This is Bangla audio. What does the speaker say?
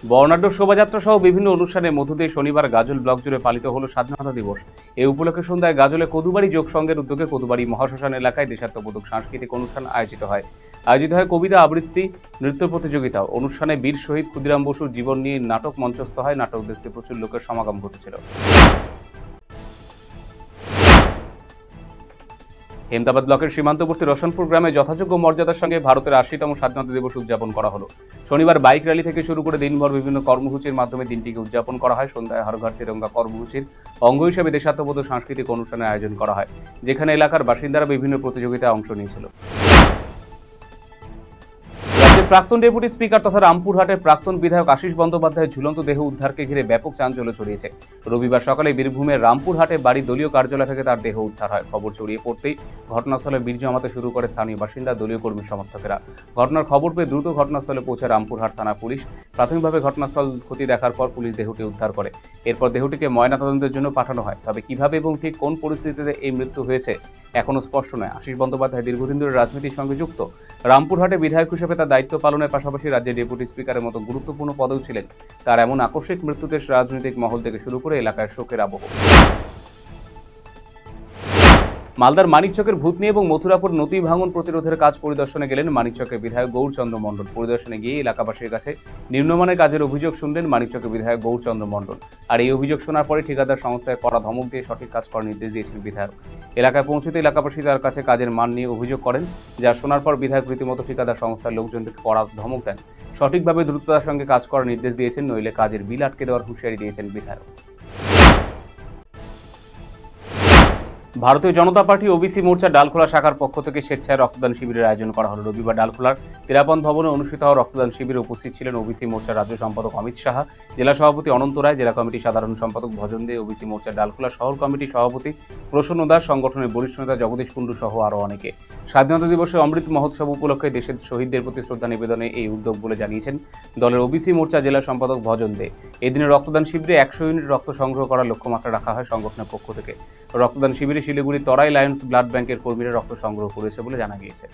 বর্ণাঢ্য শোভাযাত্রা সহ বিভিন্ন অনুষ্ঠানের মধ্য দিয়ে শনিবার গাজল ব্লক জুড়ে পালিত হলো স্বাধীনতা দিবস। এই উপলক্ষে সন্ধ্যায় গাজলে কদুবাড়ি যোগ সংঘের উদ্যোগে কদুবাড়ি মহাশ্মশান এলাকায় দেশাত্মবোধক সাংস্কৃতিক অনুষ্ঠান আয়োজিত হয় কবিতা আবৃত্তি, নৃত্য প্রতিযোগিতা। অনুষ্ঠানে বীর শহীদ ক্ষুদিরাম বসুর জীবন নিয়ে নাটক মঞ্চস্থ হয়। নাটক দেখতে প্রচুর লোকের সমাগম ঘটেছিল। হেমদাবাদ ব্লকের সীমান্তবর্তী রসনপুর গ্রামে যথাযোগ্য মর্যাদার সঙ্গে ভারতের ৮০তম স্বাধীনতা দিবস উদযাপন করা হলো। শনিবার বাইক র্যালি থেকে শুরু করে দিনভর বিভিন্ন কর্মসূচির মাধ্যমে দিনটিকে উদযাপন করা হয়। সন্ধ্যায় হর ঘর তিরঙ্গা কর্মসূচির অঙ্গ হিসেবে দেশাত্মবোধক সাংস্কৃতিক অনুষ্ঠানের আয়োজন করা হয়, যেখানে এলাকার বাসিন্দারা বিভিন্ন প্রতিযোগিতায় অংশ নিয়েছিল। রাজ্যের প্রাক্তন ডেপুটি স্পিকার তথা রামপুরহাটের প্রাক্তন বিধায়ক আশিস বন্দ্যোপাধ্যায়ের ঝুলন্ত দেহ উদ্ধারকে ঘিরে ব্যাপক চাঞ্চল্য ছড়িয়েছে। রবিবার সকালে বীরভূমের রামপুরহাটে বাড়ি দলীয় কার্যালয় থেকে তার দেহ উদ্ধার হয়। খবর ছড়িয়ে পড়তেই ঘটনাস্থলে ভিড় জমাতে শুরু করে স্থানীয় বাসিন্দা, দলীয় কর্মী সমর্থকেরা। ঘটনার খবর পেয়ে দ্রুত ঘটনাস্থলে পৌঁছে রামপুরহাট থানা পুলিশ। প্রাথমিকভাবে ঘটনাস্থল ক্ষতি দেখার পর পুলিশ দেহটি উদ্ধার করে। এরপর দেহটিকে ময়নাতদন্তের জন্য পাঠানো হয়। তবে কিভাবে এবং ঠিক কোন পরিস্থিতিতে এই মৃত্যু হয়েছে এখনো স্পষ্ট নয়। আশিস বন্দ্যোপাধ্যায় দীর্ঘদিন ধরে রাজনীতির সঙ্গে যুক্ত। রামপুরহাটে বিধায়ক হিসেবে তার দায়িত্ব পালনের পাশাপাশি রাজ্যের ডেপুটি স্পিকারের মতো গুরুত্বপূর্ণ পদেও ছিলেন। তার এমন আকস্মিক মৃত্যুতে রাজনৈতিক মহল থেকে শুরু করে এলাকায় শোকের আবহ। মালদার মানিকচকের ভূতনি এবং মথুরাপুর নদী ভাঙন প্রতিরোধের কাজ পরিদর্শনে গেলেন মানিকচকের বিধায়ক গৌরচন্দ্র মণ্ডল। পরিদর্শনে গিয়ে এলাকাবাসীর কাছে নিম্নমানের কাজের অভিযোগ শুনলেন মানিকচকের বিধায়ক গৌরচন্দ্র মণ্ডল। আর এই অভিযোগ শোনার পরে ঠিকাদার সংস্থায় কড়া ধমক দিয়ে সঠিক কাজ করার নির্দেশ দিয়েছেন বিধায়ক। এলাকায় পৌঁছতে এলাকাবাসী তার কাছে কাজের মান নিয়ে অভিযোগ করেন, যা শোনার পর বিধায়ক রীতিমতো ঠিকাদার সংস্থার লোকজনকে কড়া ধমক দেন। সঠিকভাবে দ্রুততার সঙ্গে কাজ করার নির্দেশ দিয়েছেন, নইলে কাজের বিল আটকে দেওয়ার হুঁশিয়ারি দিয়েছেন বিধায়ক। ভারতীয় জনতা পার্টি ওবিসি মোর্চা ডালখোলা শাখার পক্ষ থেকে স্বেচ্ছায় রক্তদান শিবিরের আয়োজন করা হলো। রবিবার ডালখোলার তেরাপন ভবনে অনুষ্ঠিত হওয়া রক্তদান শিবিরে উপস্থিত ছিলেন ওবিসি মোর্চার রাজ্য সম্পাদক অমিত সাহা, জেলা সভাপতি অনন্ত রায়, জেলা কমিটির সাধারণ সম্পাদক ভজন দে, ওবিসি মোর্চার ডালখোলা শহর কমিটির সভাপতি প্রসন্ন দাস, সংগঠনের বরিষ্ঠ নেতা জগদীশ কুণ্ডু সহ আরও অনেকে। স্বাধীনতা দিবসে অমৃত মহোৎসব উপলক্ষে দেশের শহীদদের প্রতি শ্রদ্ধা নিবেদনে এই উদ্যোগ বলে জানিয়েছেন দলের ওবিসি মোর্চা জেলা সম্পাদক ভজন দে। এদিনের রক্তদান শিবিরে ১০০ ইউনিট রক্ত সংগ্রহ করার লক্ষ্যমাত্রা রাখা হয় সংগঠনের পক্ষ থেকে। রক্তদান শিবিরে শিলিগুড়ি তরাই লায়ন্স ব্লাড ব্যাংকের কর্মীরা রক্ত সংগ্রহ করেছে বলে জানা গিয়েছে।